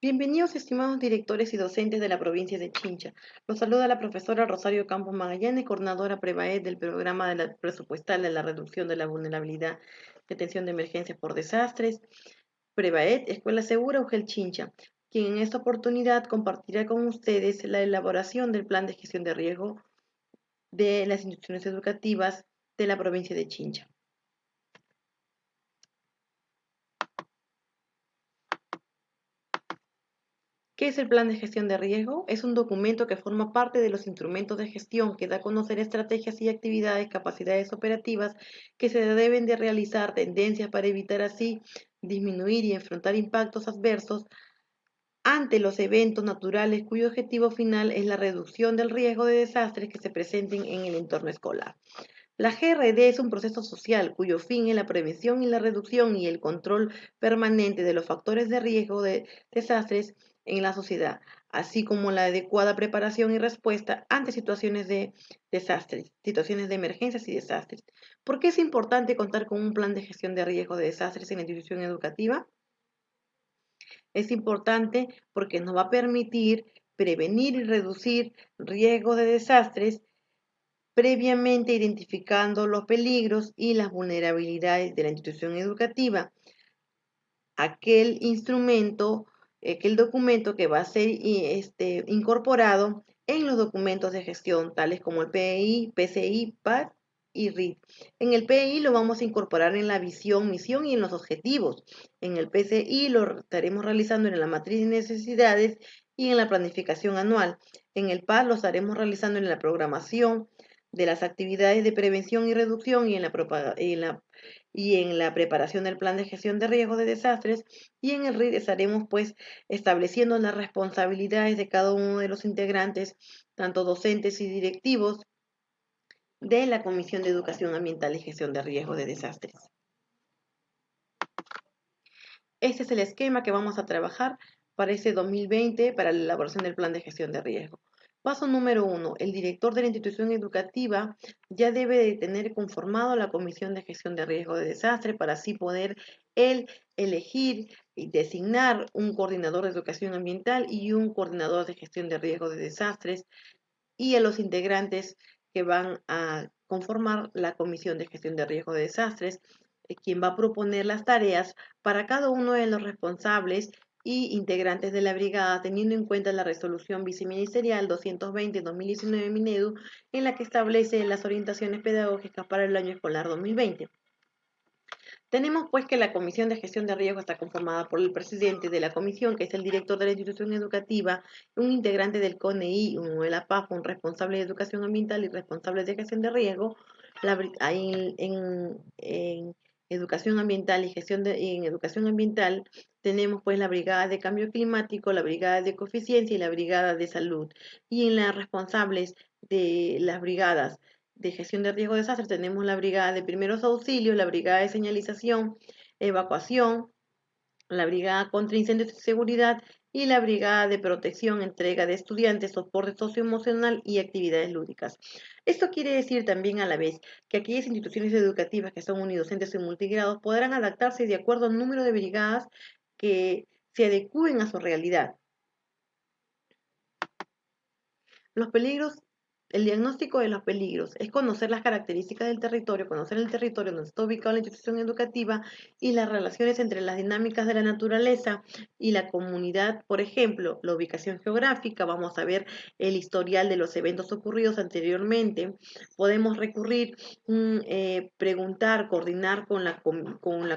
Bienvenidos, estimados directores y docentes de la provincia de Chincha. Los saluda la profesora Rosario Campos Magallanes, coordinadora PREVAED del programa presupuestal de la reducción de la vulnerabilidad de atención de emergencias por desastres. PREVAED, Escuela Segura UGEL Chincha, quien en esta oportunidad compartirá con ustedes la elaboración del plan de gestión de riesgo de las instituciones educativas de la provincia de Chincha. ¿Qué es el plan de gestión de riesgo? Es un documento que forma parte de los instrumentos de gestión que da a conocer estrategias y actividades, capacidades operativas que se deben de realizar, tendencias para evitar así disminuir y enfrentar impactos adversos ante los eventos naturales cuyo objetivo final es la reducción del riesgo de desastres que se presenten en el entorno escolar. La GRD es un proceso social cuyo fin es la prevención y la reducción y el control permanente de los factores de riesgo de desastres en la sociedad, así como la adecuada preparación y respuesta ante situaciones de desastres, situaciones de emergencias y desastres. ¿Por qué es importante contar con un plan de gestión de riesgo de desastres en la institución educativa? Es importante porque nos va a permitir prevenir y reducir riesgos de desastres previamente identificando los peligros y las vulnerabilidades de la institución educativa. Aquel documento que va a ser incorporado en los documentos de gestión, tales como el PEI, PCI, PAD y RIT. En el PEI lo vamos a incorporar en la visión, misión y en los objetivos. En el PCI lo estaremos realizando en la matriz de necesidades y en la planificación anual. En el PAD lo estaremos realizando en la programación de las actividades de prevención y reducción y en la preparación del plan de gestión de riesgos de desastres, y en el RID estaremos pues estableciendo las responsabilidades de cada uno de los integrantes, tanto docentes y directivos de la Comisión de Educación Ambiental y Gestión de Riesgos de Desastres. Este es el esquema que vamos a trabajar para este 2020 para la elaboración del plan de gestión de riesgo. Paso número 1. El director de la institución educativa ya debe de tener conformado la comisión de gestión de riesgo de desastre para así poder él elegir y designar un coordinador de educación ambiental y un coordinador de gestión de riesgo de desastres y a los integrantes que van a conformar la comisión de gestión de riesgo de desastres, quien va a proponer las tareas para cada uno de los responsables y integrantes de la brigada, teniendo en cuenta la resolución viceministerial 220-2019 Minedu, en la que establece las orientaciones pedagógicas para el año escolar 2020. Tenemos pues que la Comisión de Gestión de Riesgo está conformada por el presidente de la comisión, que es el director de la institución educativa, un integrante del CONEI, uno de la PAF, un responsable de educación ambiental y responsable de gestión de riesgo. Ahí en educación ambiental y en educación ambiental tenemos pues la brigada de cambio climático, la brigada de eficiencia y la brigada de salud. Y en las responsables de las brigadas de gestión de riesgo de desastres tenemos la brigada de primeros auxilios, la brigada de señalización, evacuación, la brigada contra incendios y seguridad y la brigada de protección, entrega de estudiantes, soporte socioemocional y actividades lúdicas. Esto quiere decir también a la vez que aquellas instituciones educativas que son unidocentes y multigrados podrán adaptarse de acuerdo al número de brigadas que se adecúen a su realidad. Los peligros, el diagnóstico de los peligros es conocer las características del territorio, conocer el territorio donde está ubicada la institución educativa y las relaciones entre las dinámicas de la naturaleza y la comunidad. Por ejemplo, la ubicación geográfica, vamos a ver el historial de los eventos ocurridos anteriormente. Podemos recurrir, preguntar, coordinar con la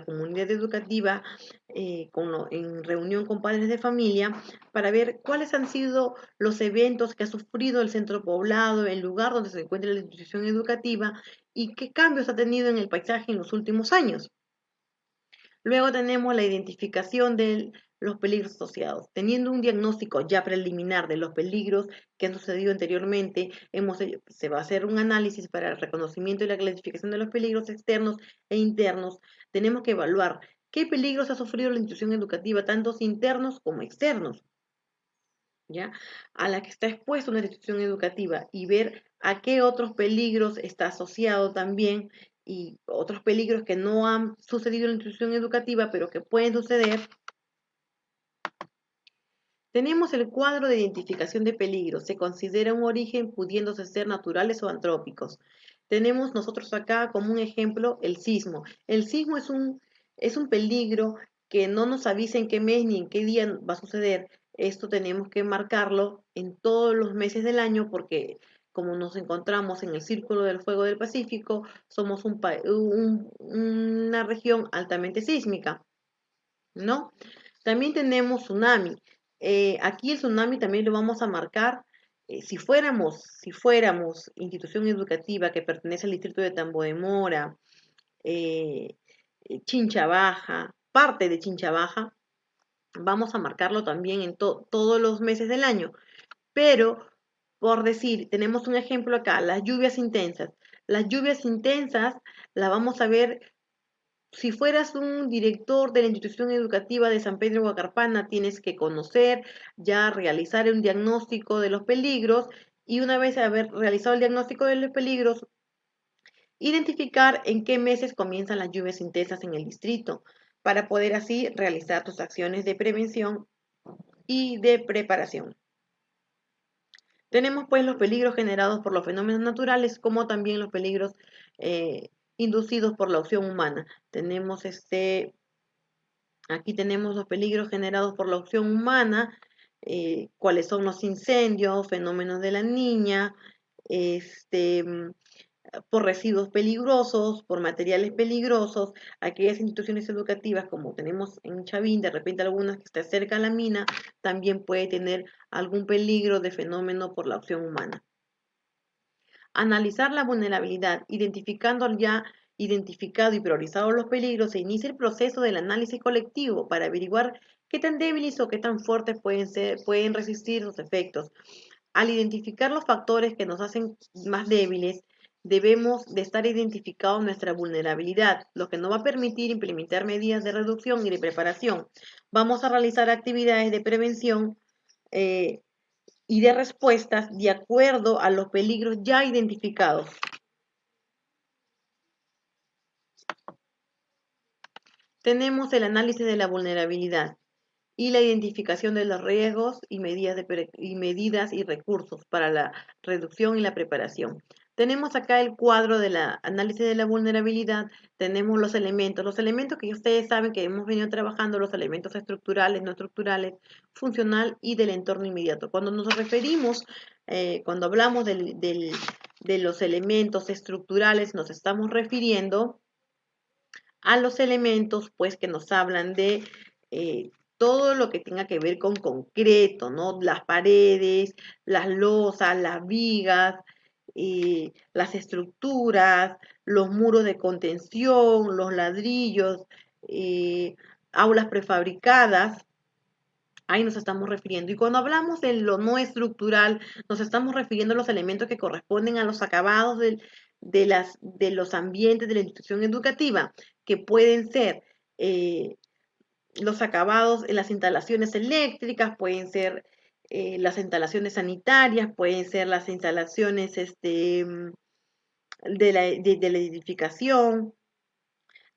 comunidad educativa, en reunión con padres de familia, para ver cuáles han sido los eventos que ha sufrido el centro poblado, el lugar donde se encuentra la institución educativa y qué cambios ha tenido en el paisaje en los últimos años. Luego tenemos la identificación de los peligros asociados. Teniendo un diagnóstico ya preliminar de los peligros que han sucedido anteriormente, se va a hacer un análisis para el reconocimiento y la clasificación de los peligros externos e internos. Tenemos que evaluar qué peligros ha sufrido la institución educativa, tanto internos como externos, ¿ya? A la que está expuesta una institución educativa y ver a qué otros peligros está asociado también y otros peligros que no han sucedido en la institución educativa, pero que pueden suceder Tenemos el cuadro de identificación de peligros. Se considera un origen pudiéndose ser naturales o antrópicos. Tenemos nosotros acá como un ejemplo el sismo. El sismo es un peligro que no nos avisa en qué mes ni en qué día va a suceder. Esto tenemos que marcarlo en todos los meses del año porque como nos encontramos en el Círculo del Fuego del Pacífico, somos una región altamente sísmica, ¿no? También tenemos tsunami. Aquí el tsunami también lo vamos a marcar. Si fuéramos institución educativa que pertenece al distrito de Tambo de Mora, eh, Chincha Baja, parte de Chincha Baja, vamos a marcarlo también en todos los meses del año. Pero, por decir, tenemos un ejemplo acá, las lluvias intensas. Las lluvias intensas las vamos a ver si fueras un director de la institución educativa de San Pedro de Huacarpana, tienes que conocer, ya realizar un diagnóstico de los peligros y una vez haber realizado el diagnóstico de los peligros, identificar en qué meses comienzan las lluvias intensas en el distrito para poder así realizar tus acciones de prevención y de preparación. Tenemos pues los peligros generados por los fenómenos naturales como también los peligros eh, inducidos por la acción humana. Aquí tenemos los peligros generados por la acción humana, cuáles son los incendios, fenómenos de la niña, este, por residuos peligrosos, por materiales peligrosos, aquellas instituciones educativas como tenemos en Chavín, de repente algunas que está cerca a la mina, también puede tener algún peligro de fenómeno por la acción humana. Analizar la vulnerabilidad, identificando ya identificado y priorizado los peligros, se inicia el proceso del análisis colectivo para averiguar qué tan débiles o qué tan fuertes pueden resistir sus efectos. Al identificar los factores que nos hacen más débiles, debemos de estar identificando nuestra vulnerabilidad, lo que nos va a permitir implementar medidas de reducción y de preparación. Vamos a realizar actividades de prevención eh, y de respuestas de acuerdo a los peligros ya identificados. Tenemos el análisis de la vulnerabilidad y la identificación de los riesgos y medidas y recursos para la reducción y la preparación. Tenemos acá el cuadro del análisis de la vulnerabilidad, tenemos los elementos que ustedes saben que hemos venido trabajando, los elementos estructurales, no estructurales, funcional y del entorno inmediato. Cuando nos referimos, cuando hablamos de los elementos estructurales, nos estamos refiriendo a los elementos pues que nos hablan de todo lo que tenga que ver con concreto, ¿no? Las paredes, las losas, las vigas, las estructuras, los muros de contención, los ladrillos, eh, aulas prefabricadas. Ahí nos estamos refiriendo. Y cuando hablamos de lo no estructural, nos estamos refiriendo a los elementos que corresponden a los acabados de los ambientes de la institución educativa, que pueden ser los acabados en las instalaciones eléctricas, pueden ser las instalaciones sanitarias, pueden ser las instalaciones de la edificación,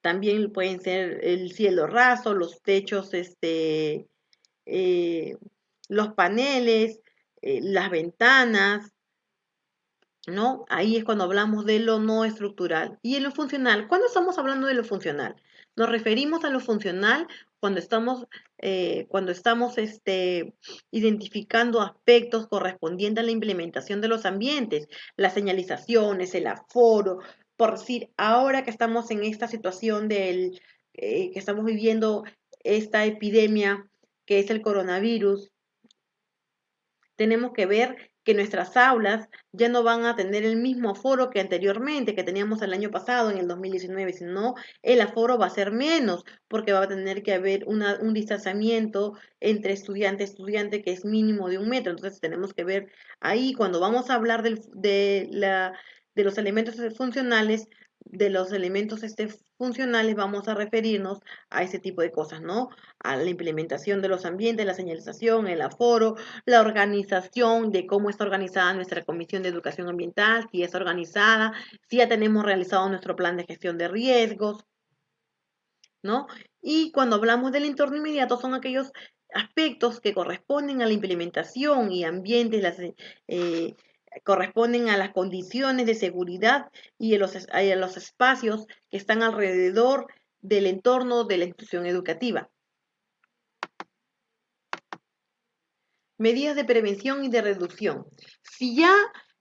también pueden ser el cielo raso, los techos, eh, los paneles, las ventanas, ¿no? Ahí es cuando hablamos de lo no estructural. Y en lo funcional, ¿cuándo estamos hablando de lo funcional? Nos referimos a lo funcional cuando estamos identificando aspectos correspondientes a la implementación de los ambientes, las señalizaciones, el aforo, por decir, ahora que estamos en esta situación que estamos viviendo esta epidemia que es el coronavirus, tenemos que ver que nuestras aulas ya no van a tener el mismo aforo que anteriormente, que teníamos el año pasado, en el 2019, sino el aforo va a ser menos, porque va a tener que haber un distanciamiento entre estudiante y estudiante que es mínimo de 1 metro. Entonces tenemos que ver ahí, cuando vamos a hablar de los elementos funcionales, vamos a referirnos a ese tipo de cosas, ¿no? A la implementación de los ambientes, la señalización, el aforo, la organización de cómo está organizada nuestra Comisión de Educación Ambiental, si es organizada, si ya tenemos realizado nuestro plan de gestión de riesgos, ¿no? Y cuando hablamos del entorno inmediato son aspectos que corresponden a la implementación y ambientes, corresponden a las condiciones de seguridad y a los espacios que están alrededor del entorno de la institución educativa. Medidas de prevención y de reducción. Si ya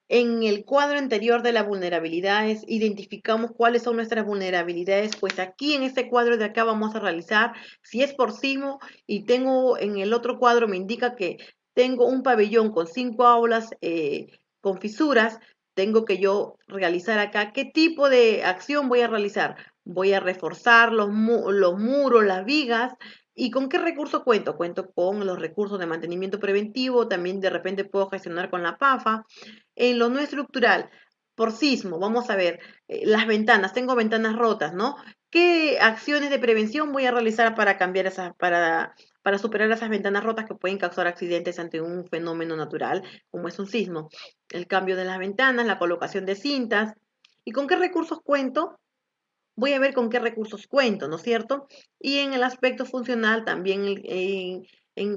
en el cuadro anterior de las vulnerabilidades identificamos cuáles son nuestras vulnerabilidades, pues aquí en este cuadro de acá vamos a realizar, si es por sismo y tengo en el otro cuadro me indica que tengo un pabellón con 5 aulas con fisuras, tengo que yo realizar acá qué tipo de acción voy a realizar. Voy a reforzar los muros, las vigas. ¿Y con qué recursos cuento? Cuento con los recursos de mantenimiento preventivo, también de repente puedo gestionar con la PAFA. En lo no estructural, por sismo, vamos a ver, las ventanas, tengo ventanas rotas, ¿no? ¿Qué acciones de prevención voy a realizar para cambiar para superar esas ventanas rotas que pueden causar accidentes ante un fenómeno natural, como es un sismo? El cambio de las ventanas, la colocación de cintas. ¿Y con qué recursos cuento? Voy a ver con qué recursos cuento, ¿no es cierto? Y en el aspecto funcional también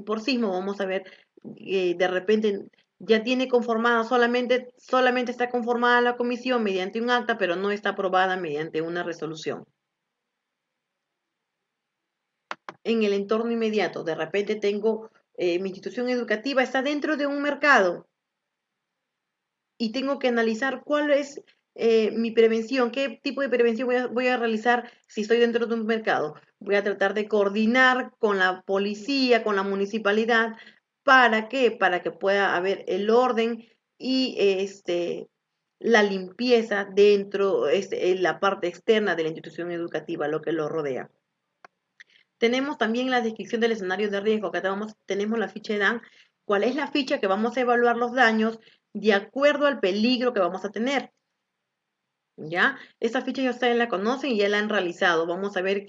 por sismo vamos a ver, de repente ya tiene conformada, solamente está conformada la comisión mediante un acta, pero no está aprobada mediante una resolución. En el entorno inmediato, de repente tengo, mi institución educativa está dentro de un mercado, y tengo que analizar cuál es mi prevención, qué tipo de prevención voy a realizar si estoy dentro de un mercado. Voy a tratar de coordinar con la policía, con la municipalidad. ¿Para qué? Para que pueda haber el orden y la limpieza dentro, en la parte externa de la institución educativa, lo que lo rodea. Tenemos también la descripción del escenario de riesgo. Acá tenemos la ficha de DAN. ¿Cuál es la ficha que vamos a evaluar los daños de acuerdo al peligro que vamos a tener? ¿Ya? Esa ficha ya ustedes la conocen y ya la han realizado. Vamos a ver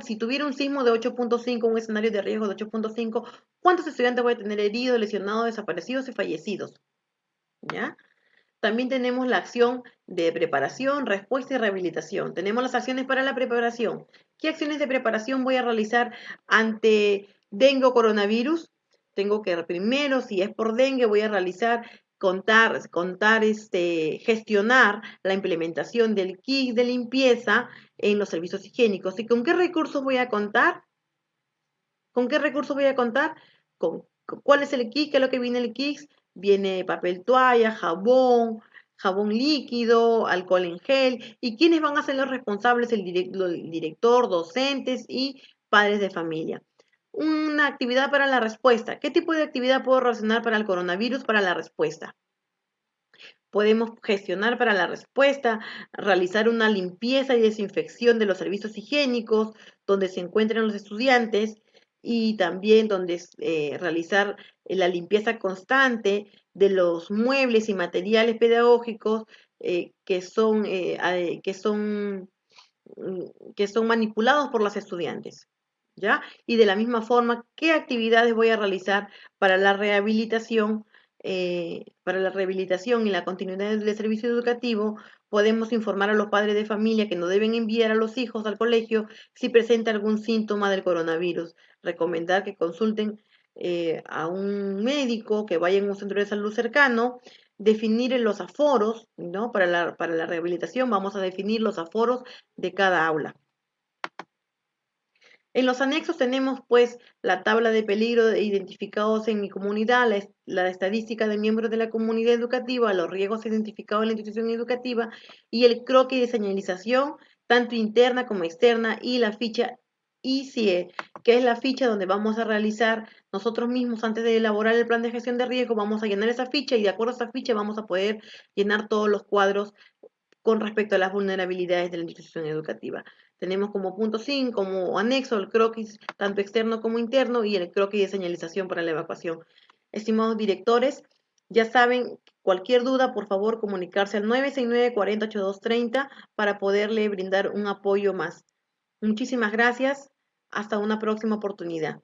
si tuviera un sismo de 8.5, un escenario de riesgo de 8.5, ¿cuántos estudiantes voy a tener heridos, lesionados, desaparecidos y fallecidos? ¿Ya? También tenemos la acción de preparación, respuesta y rehabilitación. Tenemos las acciones para la preparación. ¿Qué acciones de preparación voy a realizar ante dengue o coronavirus? Tengo que primero, si es por dengue, voy a realizar, gestionar la implementación del kit de limpieza en los servicios higiénicos. ¿Y con qué recursos voy a contar? ¿Con qué recursos voy a contar? ¿Cuál es el kit? ¿Qué es lo que viene el kit? Viene papel toalla, jabón líquido, alcohol en gel. ¿Y quiénes van a ser los responsables? El director, docentes y padres de familia. Una actividad para la respuesta. ¿Qué tipo de actividad puedo relacionar para el coronavirus para la respuesta? Podemos gestionar para la respuesta, realizar una limpieza y desinfección de los servicios higiénicos donde se encuentran los estudiantes y también donde realizar la limpieza constante de los muebles y materiales pedagógicos que son manipulados por los estudiantes. ¿Ya? Y de la misma forma, ¿qué actividades voy a realizar para la rehabilitación? Para la rehabilitación y la continuidad del servicio educativo, podemos informar a los padres de familia que no deben enviar a los hijos al colegio si presenta algún síntoma del coronavirus. Recomendar que consulten a un médico, que vayan a un centro de salud cercano, definir los aforos, ¿no? Para la rehabilitación vamos a definir los aforos de cada aula. En los anexos tenemos pues la tabla de peligro identificados en mi comunidad, la estadística de miembros de la comunidad educativa, los riesgos identificados en la institución educativa y el croquis de señalización, tanto interna como externa, y la ficha ICIE, que es la ficha donde vamos a realizar nosotros mismos antes de elaborar el plan de gestión de riesgo, vamos a llenar esa ficha y de acuerdo a esa ficha vamos a poder llenar todos los cuadros con respecto a las vulnerabilidades de la institución educativa. Tenemos como punto 5, como anexo, el croquis tanto externo como interno y el croquis de señalización para la evacuación. Estimados directores, ya saben, cualquier duda, por favor, comunicarse al 969-408230 para poderle brindar un apoyo más. Muchísimas gracias. Hasta una próxima oportunidad.